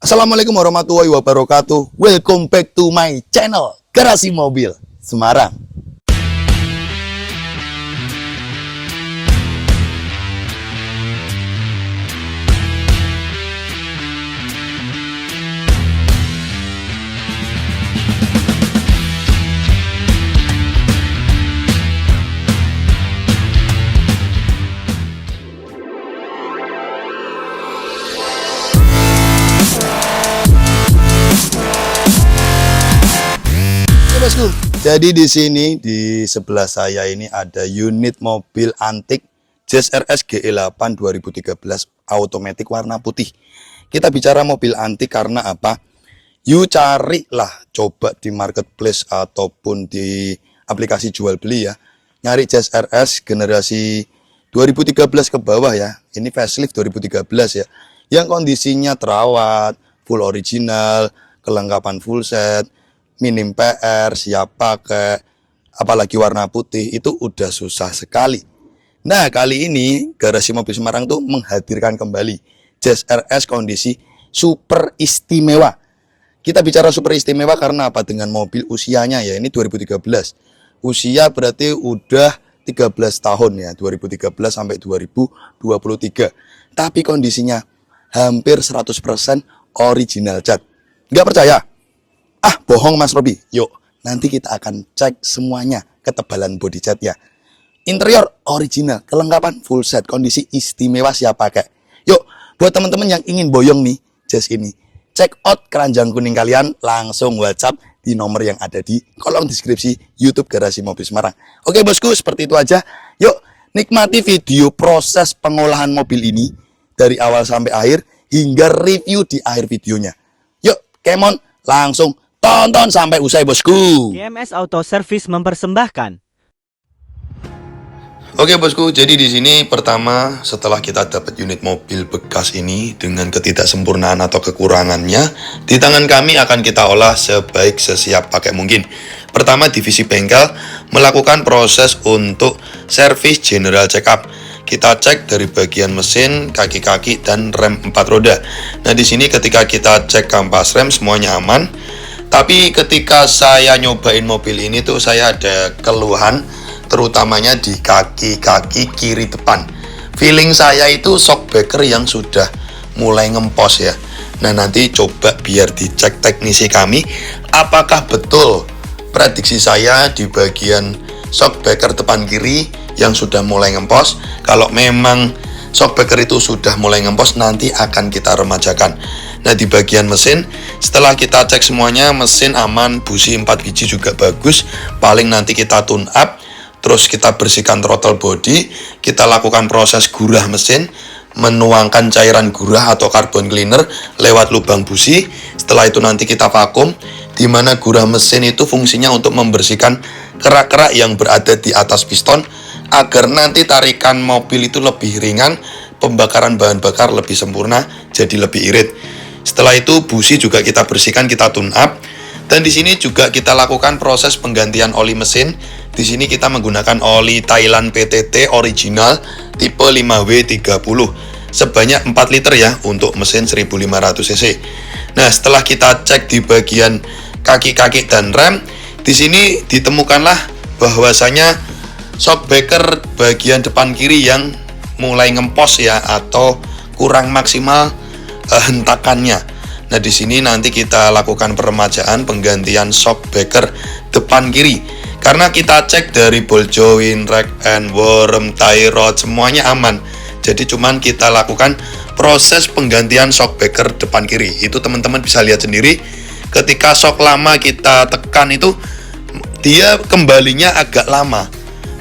Assalamualaikum warahmatullahi wabarakatuh. Welcome back to my channel Garasi Mobil Semarang. Bosku, jadi di sini di sebelah saya ini ada unit mobil antik Jazz RS GE8 2013 automatic warna putih. Kita bicara mobil antik karena apa? You carilah, coba di marketplace ataupun di aplikasi jual beli ya. Nyari Jazz RS generasi 2013 ke bawah ya. Ini facelift 2013 ya. Yang kondisinya terawat, full original, kelengkapan full set, minim PR, siap pakai, apalagi warna putih, itu udah susah sekali. Nah, kali ini Garasi Mobil Semarang tuh menghadirkan kembali Jazz RS kondisi super istimewa. Kita bicara super istimewa karena apa? Dengan mobil usianya ya, ini 2013. Usia berarti udah 13 tahun ya, 2013 sampai 2023. Tapi kondisinya hampir 100% original cat. Nggak percaya? Ah, bohong Mas Robi. Yuk, nanti kita akan cek semuanya ketebalan body catnya. Interior original, kelengkapan full set, kondisi istimewa siap pakai. Yuk, buat teman-teman yang ingin boyong nih, Jazz ini, check out keranjang kuning kalian, langsung WhatsApp di nomor yang ada di kolom deskripsi YouTube Garasi Mobil Semarang. Oke bosku, seperti itu aja. Yuk, nikmati video proses pengolahan mobil ini dari awal sampai akhir hingga review di akhir videonya. Yuk, come on, langsung tonton sampai usai bosku. GMS Auto Service mempersembahkan. Oke bosku, jadi di sini pertama setelah kita dapat unit mobil bekas ini dengan ketidaksempurnaan atau kekurangannya, di tangan kami akan kita olah sebaik sesiap pakai mungkin. Pertama, divisi bengkel melakukan proses untuk servis general check up. Kita cek dari bagian mesin, kaki-kaki dan rem 4 roda. Nah, di sini ketika kita cek kampas rem semuanya aman. Tapi ketika saya nyobain mobil ini tuh saya ada keluhan, terutamanya di kaki-kaki kiri depan. Feeling saya itu shockbreaker yang sudah mulai ngempos ya. Nah, nanti coba biar dicek teknisi kami apakah betul prediksi saya di bagian shockbreaker depan kiri yang sudah mulai ngempos. Kalau memang shockbreaker itu sudah mulai ngempos, nanti akan kita remajakan. Nah, di bagian mesin, setelah kita cek semuanya, mesin aman, busi 4 biji juga bagus. Paling nanti kita tune up, terus kita bersihkan throttle body, kita lakukan proses gurah mesin, menuangkan cairan gurah atau carbon cleaner lewat lubang busi. Setelah itu nanti kita vakum, di mana gurah mesin itu fungsinya untuk membersihkan kerak-kerak yang berada di atas piston, agar nanti tarikan mobil itu lebih ringan, pembakaran bahan bakar lebih sempurna, jadi lebih irit. Setelah itu busi juga kita bersihkan, kita tune up. Dan di sini juga kita lakukan proses penggantian oli mesin. Di sini kita menggunakan oli Thailand PTT original tipe 5W30 sebanyak 4 liter ya untuk mesin 1500 cc. Nah, setelah kita cek di bagian kaki-kaki dan rem, di sini ditemukanlah bahwasanya shockbreaker bagian depan kiri yang mulai ngempos ya atau kurang maksimal hentakannya. Nah, di sini nanti kita lakukan peremajaan penggantian shockbreaker depan kiri. Karena kita cek dari ball joint, rack and worm, tie rod semuanya aman. Jadi cuman kita lakukan proses penggantian shockbreaker depan kiri. Itu teman-teman bisa lihat sendiri. Ketika shock lama kita tekan itu dia kembalinya agak lama.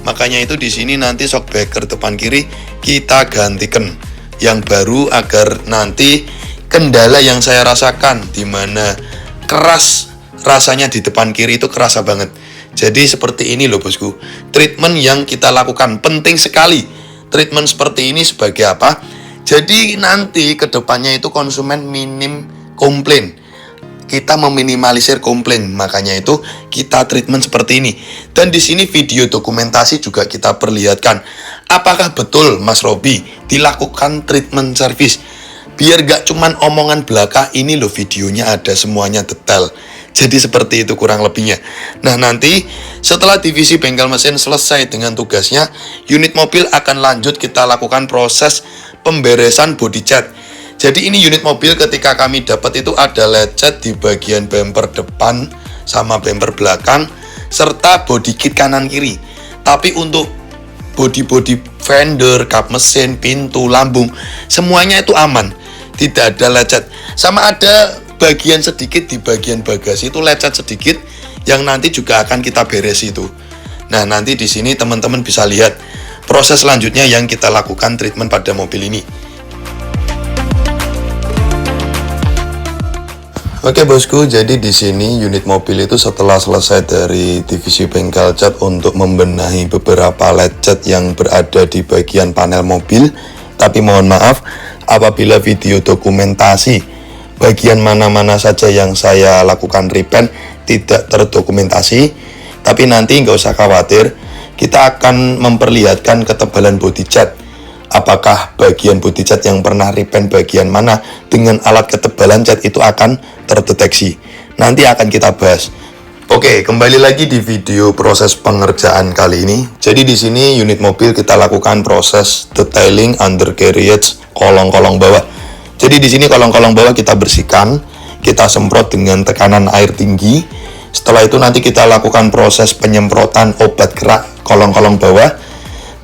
Makanya itu di sini nanti shockbreaker depan kiri kita gantikan yang baru agar nanti kendala yang saya rasakan di mana keras rasanya di depan kiri itu kerasa banget. Jadi seperti ini loh bosku. Treatment yang kita lakukan penting sekali. Treatment seperti ini sebagai apa? Jadi nanti kedepannya itu konsumen minim komplain. Kita meminimalisir komplain, makanya itu kita treatment seperti ini. Dan di sini video dokumentasi juga kita perlihatkan. Apakah betul Mas Robi dilakukan treatment service? Biar gak cuman omongan belaka, ini loh videonya ada semuanya detail. Jadi seperti itu kurang lebihnya. Nah nanti setelah divisi bengkel mesin selesai dengan tugasnya, unit mobil akan lanjut kita lakukan proses pemberesan body cat. Jadi ini unit mobil ketika kami dapat itu ada lecet di bagian bumper depan sama bumper belakang serta body kit kanan kiri. Tapi untuk body fender, kap mesin, pintu, lambung, semuanya itu aman. Tidak ada lecet. Sama ada bagian sedikit di bagian bagasi itu lecet sedikit yang nanti juga akan kita beres itu. Nah, nanti di sini teman-teman bisa lihat proses selanjutnya yang kita lakukan treatment pada mobil ini. Oke bosku, jadi di sini unit mobil itu setelah selesai dari divisi bengkel cat untuk membenahi beberapa lecet yang berada di bagian panel mobil. Tapi mohon maaf apabila video dokumentasi bagian mana-mana saja yang saya lakukan repaint tidak terdokumentasi. Tapi nanti nggak usah khawatir, kita akan memperlihatkan ketebalan body cat. Apakah bagian body cat yang pernah repaint bagian mana dengan alat ketebalan cat itu akan terdeteksi. Nanti akan kita bahas. Oke, kembali lagi di video proses pengerjaan kali ini. Jadi di sini unit mobil kita lakukan proses detailing undercarriage kolong-kolong bawah. Jadi di sini kolong-kolong bawah kita bersihkan, kita semprot dengan tekanan air tinggi. Setelah itu nanti kita lakukan proses penyemprotan obat kerak kolong-kolong bawah.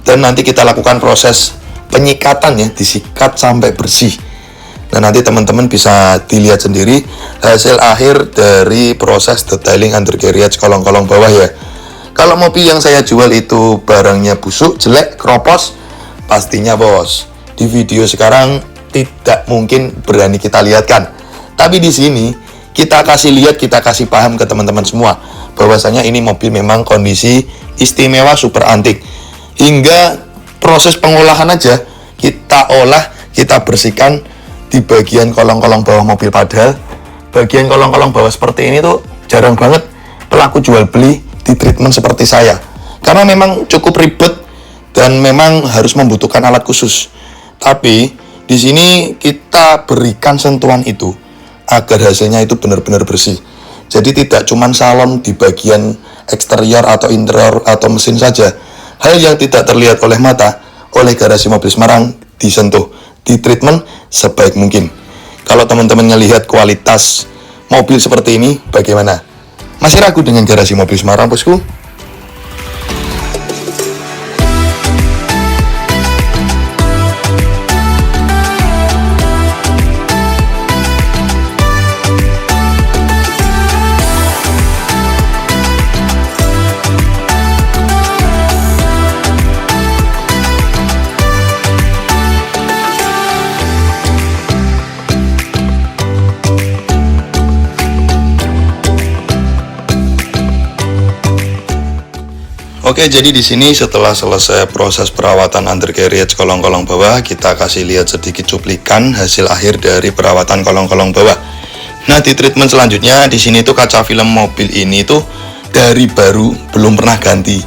Dan nanti kita lakukan proses penyikatan ya, disikat sampai bersih. Nah nanti teman-teman bisa dilihat sendiri hasil akhir dari proses detailing undercarriage kolong-kolong bawah ya. Kalau mobil yang saya jual itu barangnya busuk, jelek, keropos, pastinya bos di video sekarang tidak mungkin berani kita lihatkan. Tapi di sini kita kasih lihat, kita kasih paham ke teman-teman semua bahwasanya ini mobil memang kondisi istimewa super antik. Hingga proses pengolahan aja kita olah, kita bersihkan di bagian kolong-kolong bawah mobil, padahal bagian kolong-kolong bawah seperti ini tuh jarang banget pelaku jual beli di treatment seperti saya, karena memang cukup ribet dan memang harus membutuhkan alat khusus. Tapi di sini kita berikan sentuhan itu agar hasilnya itu benar-benar bersih. Jadi tidak cuma salon di bagian eksterior atau interior atau mesin saja, hal yang tidak terlihat oleh mata oleh Garasi Mobil Semarang disentuh, di treatment sebaik mungkin. Kalau teman-teman melihat kualitas mobil seperti ini, bagaimana? Masih ragu dengan Garasi Mobil Semarang bosku? Oke, jadi di sini setelah selesai proses perawatan undercarriage kolong-kolong bawah, kita kasih lihat sedikit cuplikan hasil akhir dari perawatan kolong-kolong bawah. Nah, di treatment selanjutnya di sini tuh kaca film mobil ini tuh dari baru, belum pernah ganti.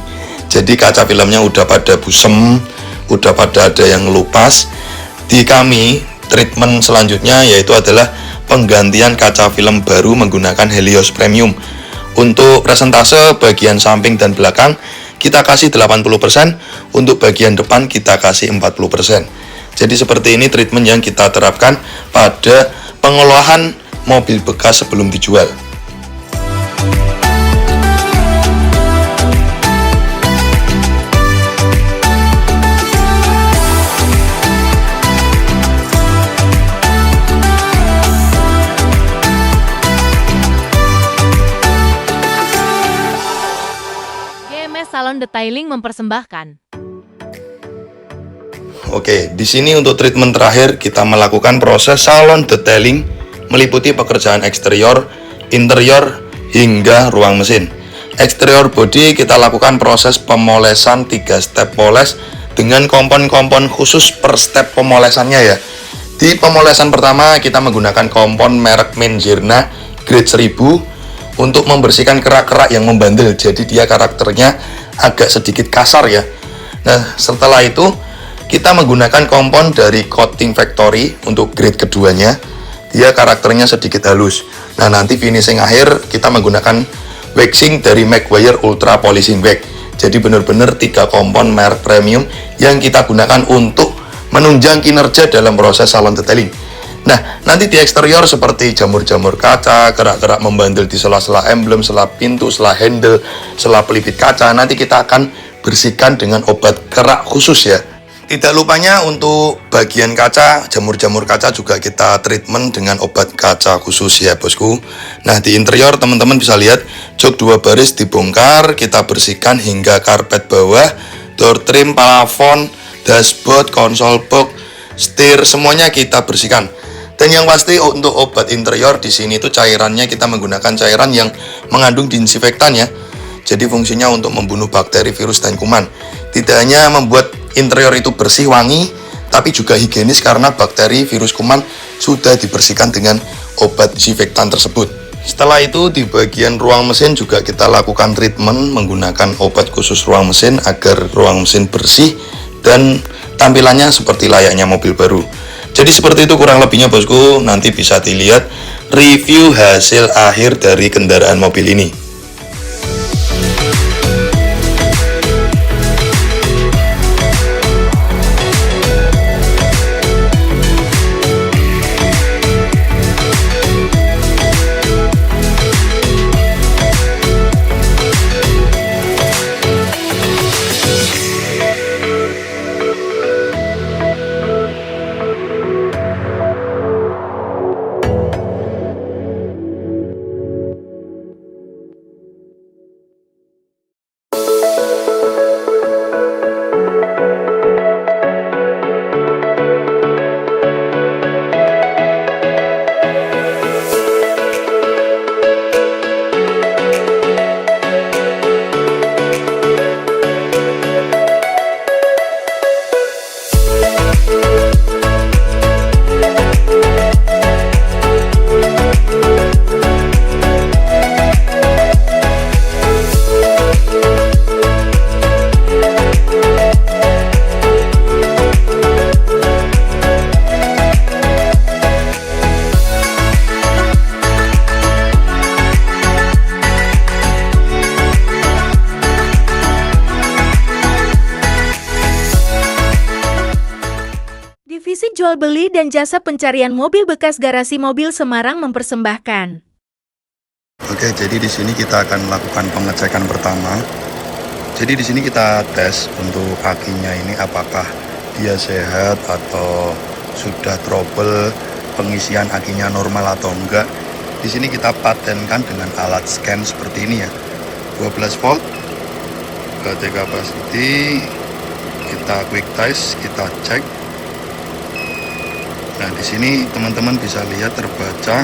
Jadi kaca filmnya udah pada busem, udah pada ada yang ngelupas. Di kami treatment selanjutnya yaitu adalah penggantian kaca film baru menggunakan Helios Premium. Untuk presentase bagian samping dan belakang kita kasih 80%, untuk bagian depan kita kasih 40%. Jadi seperti ini treatment yang kita terapkan pada pengolahan mobil bekas sebelum dijual. Salon Detailing mempersembahkan. Oke, di sini untuk treatment terakhir kita melakukan proses salon detailing meliputi pekerjaan eksterior, interior, hingga ruang mesin. Eksterior body kita lakukan proses pemolesan 3 step poles dengan kompon-kompon khusus per step pemolesannya ya. Di pemolesan pertama kita menggunakan kompon merek Menzirna grade 1000 untuk membersihkan kerak-kerak yang membandel, jadi dia karakternya agak sedikit kasar ya. Nah setelah itu Kita menggunakan kompon dari Coating Factory untuk grade keduanya. Dia karakternya sedikit halus. Nah, nanti finishing akhir kita menggunakan waxing dari Maguire Ultra Polishing Wax. Jadi benar-benar 3 kompon merek premium yang kita gunakan untuk menunjang kinerja dalam proses salon detailing. Nah, nanti di eksterior seperti jamur-jamur kaca, kerak-kerak membandel di sela-sela emblem, sela pintu, sela handle, sela pelipit kaca, nanti kita akan bersihkan dengan obat kerak khusus ya. Tidak lupanya untuk bagian kaca, jamur-jamur kaca juga kita treatment dengan obat kaca khusus ya bosku. Nah, di interior teman-teman bisa lihat jok 2 baris dibongkar, kita bersihkan hingga karpet bawah, door trim, plafon, dashboard, konsol box, setir, semuanya kita bersihkan. Dan yang pasti untuk obat interior di sini itu cairannya kita menggunakan cairan yang mengandung disinfektan ya. Jadi fungsinya untuk membunuh bakteri, virus, dan kuman. Tidak hanya membuat interior itu bersih, wangi, tapi juga higienis karena bakteri, virus, kuman sudah dibersihkan dengan obat disinfektan tersebut. Setelah itu di bagian ruang mesin juga kita lakukan treatment menggunakan obat khusus ruang mesin agar ruang mesin bersih dan tampilannya seperti layaknya mobil baru. Jadi seperti itu kurang lebihnya bosku. Nanti bisa dilihat review hasil akhir dari kendaraan mobil ini. Divisi Jual Beli dan Jasa Pencarian Mobil Bekas Garasi Mobil Semarang mempersembahkan. Oke, jadi di sini kita akan melakukan pengecekan pertama. Jadi di sini kita tes untuk akinya ini apakah dia sehat atau sudah trouble, pengisian akinya normal atau enggak. Di sini kita patenkan dengan alat scan seperti ini ya. 12 volt, baterai capacity, kita quick test, kita cek. Nah, di sini teman-teman bisa lihat terbaca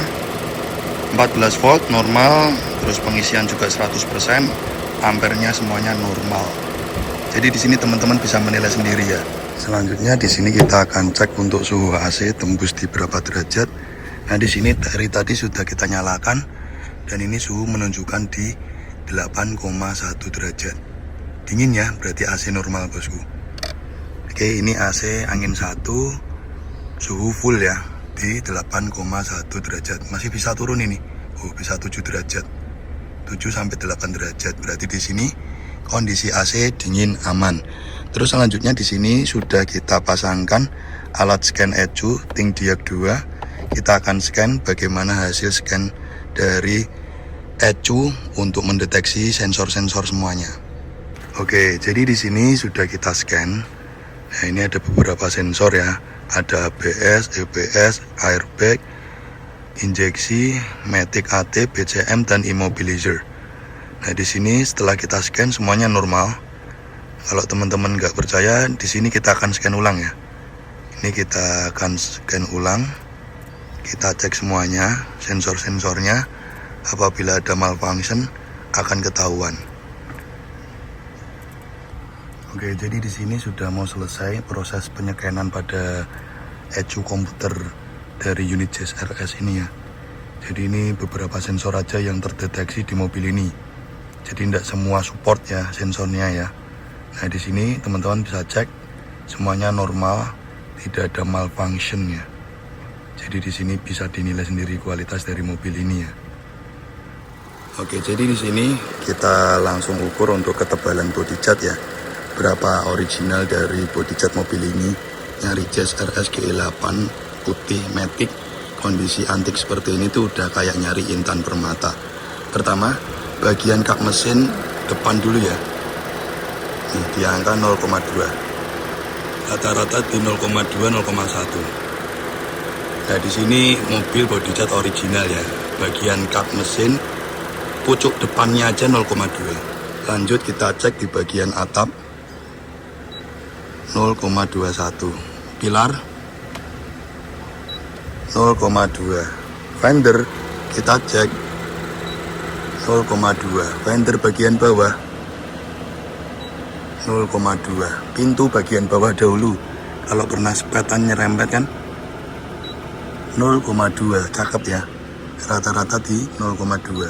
14 volt normal, terus pengisian juga 100%, ampernya semuanya normal. Jadi di sini teman-teman bisa menilai sendiri ya. Selanjutnya di sini kita akan cek untuk suhu AC tembus di berapa derajat. Nah, di sini dari tadi sudah kita nyalakan dan ini suhu menunjukkan di 8,1 derajat. Dingin ya, berarti AC normal bosku. Oke, ini AC angin 1. Suhu full ya di 8,1 derajat. Masih bisa turun ini. Oh, bisa 7 derajat. 7 sampai 8 derajat. Berarti di sini kondisi AC dingin aman. Terus selanjutnya di sini sudah kita pasangkan alat scan ECU Think Diag 2. Kita akan scan bagaimana hasil scan dari ECU untuk mendeteksi sensor-sensor semuanya. Oke, jadi di sini sudah kita scan. Nah, ini ada beberapa sensor ya. Ada ABS, EBS, airbag, injeksi, matic AT, BCM, dan immobilizer. Nah, di sini setelah kita scan semuanya normal. Kalau teman-teman nggak percaya, di sini kita akan scan ulang ya. Ini kita akan scan ulang. Kita cek semuanya, sensor-sensornya. Apabila ada malfunction, akan ketahuan. Oke, jadi di sini sudah mau selesai proses penyekanan pada ECU komputer dari unit Jazz RS ini ya. Jadi ini beberapa sensor aja yang terdeteksi di mobil ini. Jadi tidak semua support ya sensornya ya. Nah, di sini teman-teman bisa cek Semuanya normal, tidak ada malfunction ya. Jadi di sini bisa dinilai sendiri kualitas dari mobil ini ya. Oke, jadi di sini kita langsung ukur untuk ketebalan body cat ya. Berapa original dari body cat mobil ini. Nyari Jazz RS GE8 putih matic kondisi antik seperti ini tuh udah kayak nyari intan permata. Pertama, bagian kap mesin depan dulu ya. Nih, di angka 0,2. Rata-rata di 0,2 0,1. Nah, di sini mobil body cat original ya. Bagian kap mesin pucuk depannya aja 0,2. Lanjut kita cek di bagian atap 0,21. Pilar 0,2. Fender kita cek 0,2. Fender bagian bawah 0,2. Pintu bagian bawah dahulu, kalau pernah sepetan nyerempet kan 0,2. Cakep ya. Rata-rata di 0,2.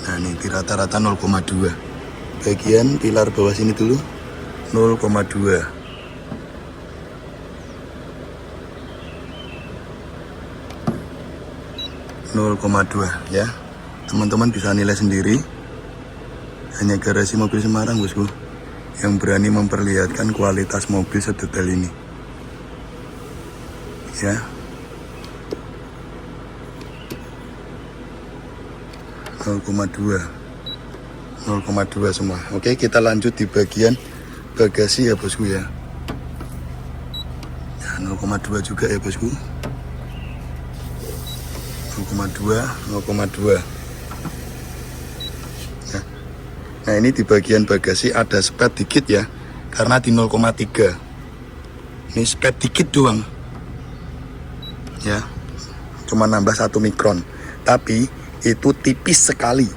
Nah ini di rata-rata 0,2. Bagian pilar bawah sini dulu 0,2. Ya, teman-teman bisa nilai sendiri. Hanya Garasi Mobil Semarang bosku yang berani memperlihatkan kualitas mobil sedetail ini ya. 0,2 semua. Oke, kita lanjut di bagian bagasi ya bosku ya. Nah, 0,2 juga ya bosku. 0,2. Nah ini di bagian bagasi ada spet dikit ya, karena di 0,3. Ini spet dikit doang ya, cuma nambah 1 mikron, tapi itu tipis sekali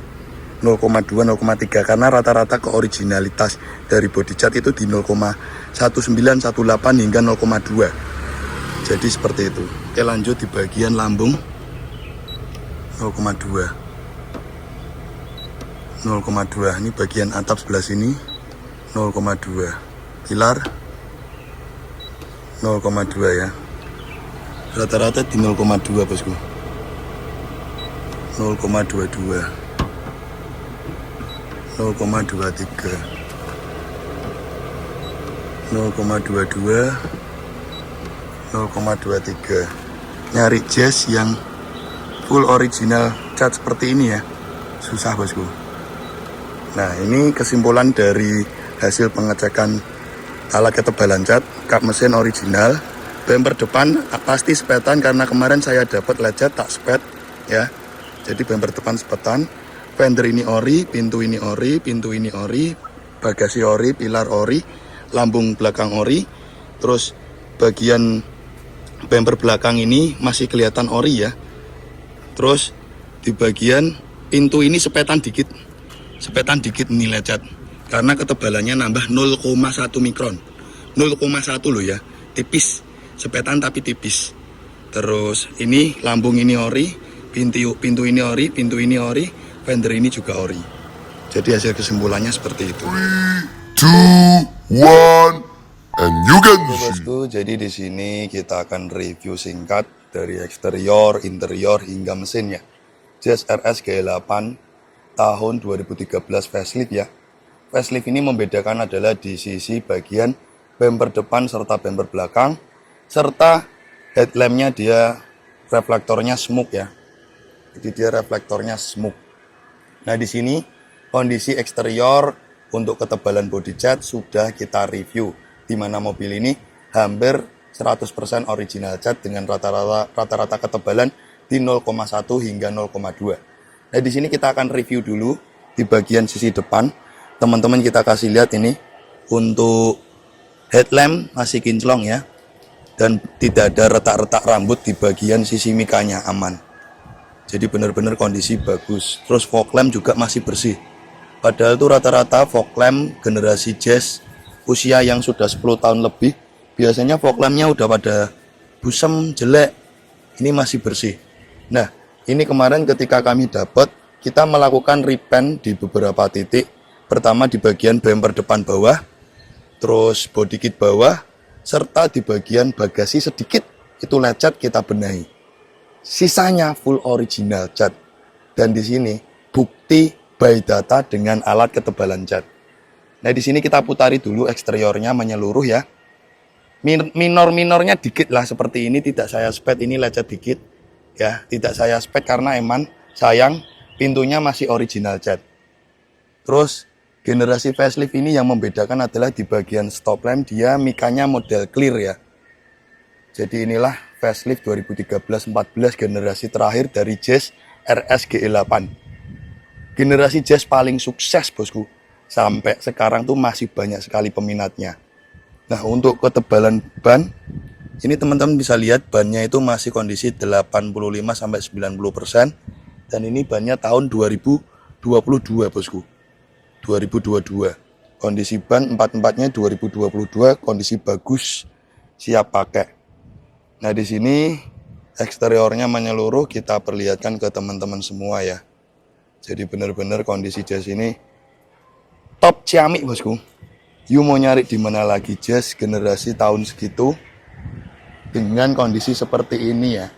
0,2 0,3 karena rata-rata keoriginalitas dari body cat itu di 0,1918 hingga 0,2. Jadi seperti itu. Oke, lanjut di bagian lambung 0,2. Ini bagian atap sebelah sini 0,2. Pilar 0,2 ya. Rata-rata di 0,2 bosku. 0,22. 0,23. 0,22. 0,23. Nyari Jazz yang full original cat seperti ini ya, susah bosku. Nah ini kesimpulan dari hasil pengecekan alat ketebalan cat. Kap mesin original, bumper depan pasti sepetan karena kemarin saya dapat lecet tak spet ya. Jadi bumper depan sepetan, fender ini ori, pintu ini ori, bagasi ori, pilar ori, lambung belakang ori, terus bagian bumper belakang ini masih kelihatan ori ya. Terus di bagian pintu ini sepetan dikit ini lecet karena ketebalannya nambah 0,1 mikron, 0,1 loh ya, tipis, sepetan tapi tipis. Terus ini lambung ini ori, pintu ini ori, fender ini juga ori. Jadi hasil kesimpulannya seperti itu. 3, 2, 1, and you can Oke bosku, jadi di sini kita akan review singkat dari eksterior, interior hingga mesinnya. Jazz RS GE8 tahun 2013 facelift ya. Facelift ini membedakan adalah di sisi bagian bumper depan serta bumper belakang, serta headlampnya dia reflektornya smoke ya. Jadi dia reflektornya smoke. Nah di sini kondisi eksterior untuk ketebalan body cat sudah kita review, di mana mobil ini hampir 100% original cat dengan rata-rata ketebalan di 0,1 hingga 0,2. Nah di sini kita akan review dulu di bagian sisi depan. Teman-teman kita kasih lihat ini untuk headlamp masih kinclong ya, dan tidak ada retak-retak rambut di bagian sisi mikanya, aman. Jadi benar-benar kondisi bagus. Terus fog lamp juga masih bersih. Padahal itu rata-rata fog lamp generasi Jazz usia yang sudah 10 tahun lebih, biasanya fog lampnya udah pada busem, jelek. Ini masih bersih. Nah, ini kemarin ketika kami dapat, kita melakukan repaint di beberapa titik. Pertama di bagian bumper depan bawah. terus body kit bawah, serta di bagian bagasi sedikit itu lecet kita benahi. Sisanya full original cat. Dan di sini bukti by data dengan alat ketebalan cat. Nah, di sini kita putari dulu eksteriornya menyeluruh ya. Minor-minornya dikit lah seperti ini, tidak saya spet, ini lecet dikit. Ya, tidak saya spek karena emang sayang pintunya masih original cat. Terus generasi facelift ini yang membedakan adalah di bagian stop lamp dia mikanya model clear ya. Jadi inilah facelift 2013-14 generasi terakhir dari Jazz RS GE8. Generasi Jazz paling sukses bosku. Sampai sekarang tuh masih banyak sekali peminatnya. Nah, untuk ketebalan ban, ini teman-teman bisa lihat bannya itu masih kondisi 85-90%. Dan ini bannya tahun 2022 bosku. 2022. Kondisi ban 44-nya 2022, kondisi bagus, siap pakai. Nah, di sini eksteriornya menyeluruh, kita perlihatkan ke teman-teman semua ya. Jadi benar-benar kondisi Jazz ini top ciamik bosku. You mau nyari di mana lagi Jazz generasi tahun segitu dengan kondisi seperti ini ya.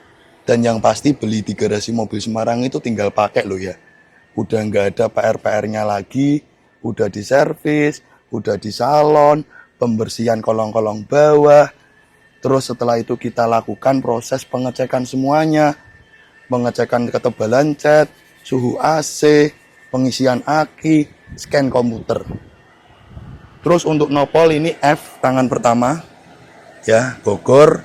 Dan yang pasti beli di garasi mobil Semarang itu tinggal pakai loh ya. Udah nggak ada PR-PR-nya lagi, udah diservis, udah di salon, pembersihan kolong-kolong bawah. Terus setelah itu kita lakukan proses pengecekan semuanya, pengecekan ketebalan cat, suhu AC, pengisian aki, scan komputer. Terus untuk nopol ini F tangan pertama, ya Bogor,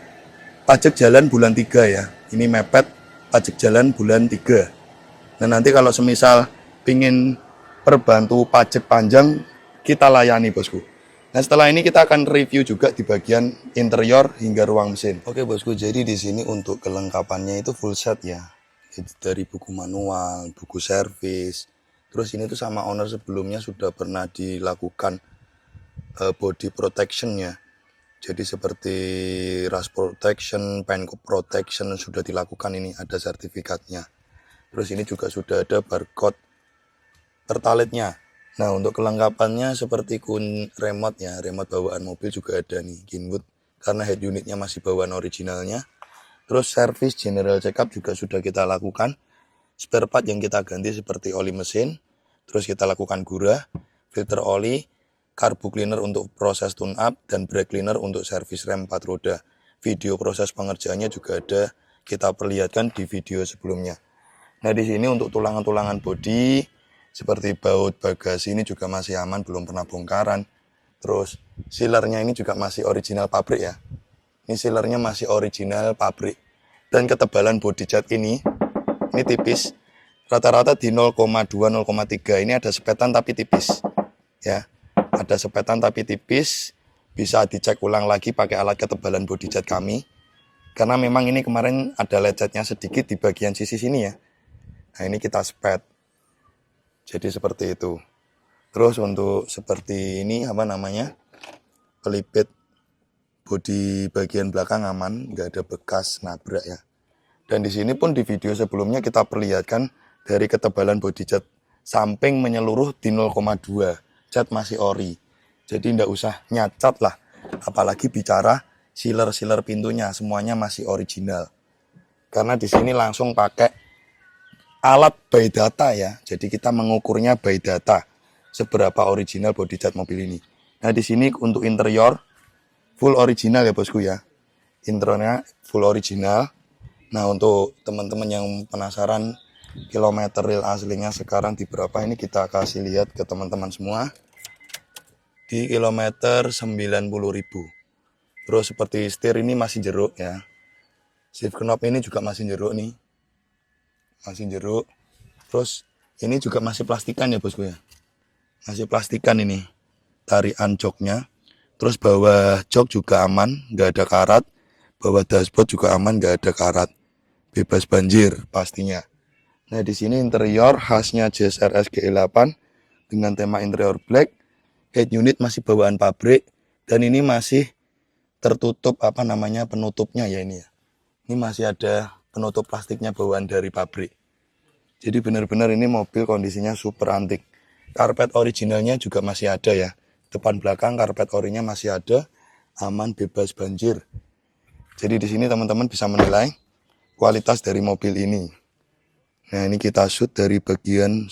pajak jalan bulan 3 ya. Ini mepet pajak jalan bulan 3. Nah, nanti kalau semisal pingin perbantu pajak panjang, kita layani bosku. Nah, setelah ini kita akan review juga di bagian interior hingga ruang mesin. Oke bosku, jadi di sini untuk kelengkapannya itu full set ya. Dari buku manual, buku servis. Terus ini tuh sama owner sebelumnya sudah pernah dilakukan body protection ya. Jadi seperti rust protection, paintcoat protection sudah dilakukan, ini ada sertifikatnya. Terus ini juga sudah ada barcode pertalitnya. Nah, untuk kelengkapannya seperti remote ya, remote bawaan mobil juga ada nih, Kenwood, karena head unitnya masih bawaan originalnya. Terus service general check up juga sudah kita lakukan. Spare part yang kita ganti seperti oli mesin, terus kita lakukan gurah, filter oli, carbu cleaner untuk proses tune up, dan brake cleaner untuk servis rem 4 roda. Video proses pengerjaannya juga ada, kita perlihatkan di video sebelumnya. Nah, di sini untuk tulangan-tulangan bodi seperti baut bagasi ini juga masih aman, belum pernah bongkaran. Terus sealernya ini juga masih original pabrik ya. Ini sealernya masih original pabrik. Dan ketebalan body cat ini tipis. Rata-rata di 0,2-0,3. Ini ada sepetan tapi tipis. Ya. Ada sepetan tapi tipis, bisa dicek ulang lagi pakai alat ketebalan body cat kami. Karena memang ini kemarin ada lecetnya sedikit di bagian sisi sini ya. Nah, ini kita spet. Jadi seperti itu. Terus untuk seperti ini pelipit bodi bagian belakang aman, nggak ada bekas nabrak ya. Dan di sini pun di video sebelumnya kita perlihatkan dari ketebalan body cat samping menyeluruh di 0,2. Cat masih ori, jadi nggak usah nyacat lah, apalagi bicara sealer pintunya, semuanya masih original. Karena di sini langsung pakai alat by data ya, jadi kita mengukurnya by data seberapa original body cat mobil ini. Nah, di sini untuk interior full original ya bosku ya, intronya full original. Nah, untuk teman-teman yang penasaran kilometer real aslinya sekarang di berapa, ini kita kasih lihat ke teman-teman semua. Di kilometer 90.000. Terus seperti setir ini masih jeruk ya. Shift knob ini juga masih jeruk nih. Masih jeruk. Terus ini juga masih plastikan ya bosku ya. Masih plastikan ini. Tarian joknya. Terus bawah jok juga aman, nggak ada karat. Bawah dashboard juga aman, nggak ada karat. Bebas banjir pastinya. Nah, di sini interior khasnya Jazz RS GE8 dengan tema interior black. Head unit masih bawaan pabrik, dan ini masih tertutup penutupnya ya ini ya. Ini masih ada penutup plastiknya bawaan dari pabrik. Jadi benar-benar ini mobil kondisinya super antik. Karpet originalnya juga masih ada ya. depan belakang karpet orinya masih ada, aman, bebas banjir. Jadi di sini teman-teman bisa menilai kualitas dari mobil ini. Nah, ini kita shoot dari bagian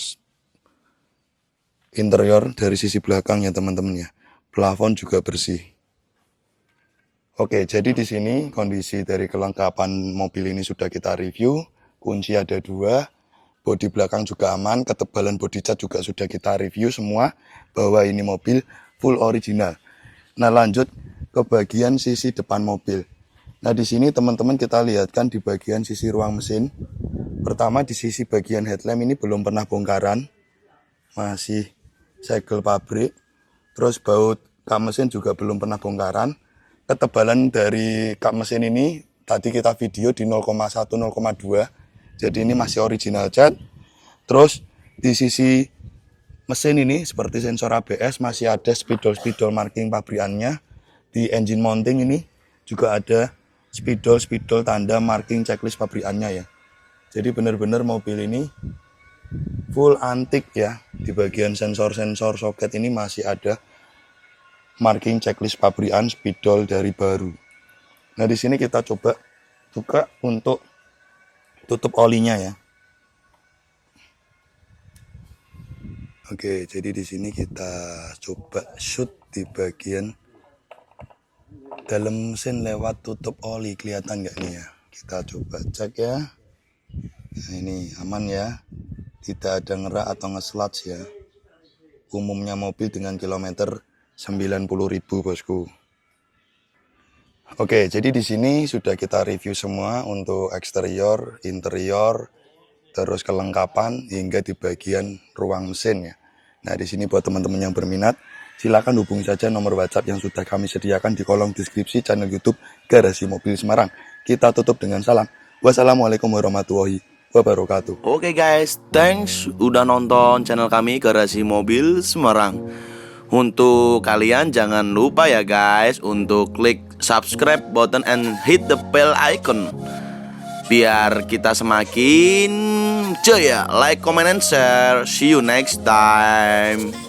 interior dari sisi belakang ya teman-teman ya. Plafon juga bersih. Oke, jadi di sini kondisi dari kelengkapan mobil ini sudah kita review. Kunci ada 2, bodi belakang juga aman, ketebalan bodi cat juga sudah kita review semua, bahwa ini mobil full original. Nah, lanjut ke bagian sisi depan mobil. Nah, di sini teman-teman kita lihatkan di bagian sisi ruang mesin. Pertama di sisi bagian headlamp ini belum pernah bongkaran, masih segel pabrik. Terus baut kap mesin juga belum pernah bongkaran. Ketebalan dari kap mesin ini tadi kita video di 0,1 0,2. Jadi ini masih original cat. Terus di sisi mesin ini seperti sensor ABS masih ada spidol marking pabrikannya. Di engine mounting ini juga ada spidol tanda marking checklist pabrikannya ya. Jadi benar-benar mobil ini full antik ya. Di bagian sensor soket ini masih ada marking checklist pabrikan, spidol dari baru. Nah, di sini kita coba buka untuk tutup olinya ya. Oke, jadi di sini kita coba shoot di bagian dalam mesin lewat tutup oli, kelihatan nggak nih ya? Kita coba cek ya. Nah, ini aman ya, tidak ada ngerak atau nge-sludge ya. Umumnya mobil dengan kilometer 90.000 bosku. Oke, jadi di sini sudah kita review semua untuk eksterior, interior, terus kelengkapan hingga di bagian ruang mesin ya. Nah, di sini buat teman-teman yang berminat, silakan hubungi saja nomor WhatsApp yang sudah kami sediakan di kolom deskripsi channel YouTube Garasi Mobil Semarang. Kita tutup dengan salam. Wassalamualaikum warahmatullahi wabarakatuh. Oke guys, thanks udah nonton channel kami Garasi Mobil Semarang. Untuk kalian jangan lupa ya guys untuk klik subscribe button and hit the bell icon biar kita semakin jaya. Like, comment, and share. See you next time.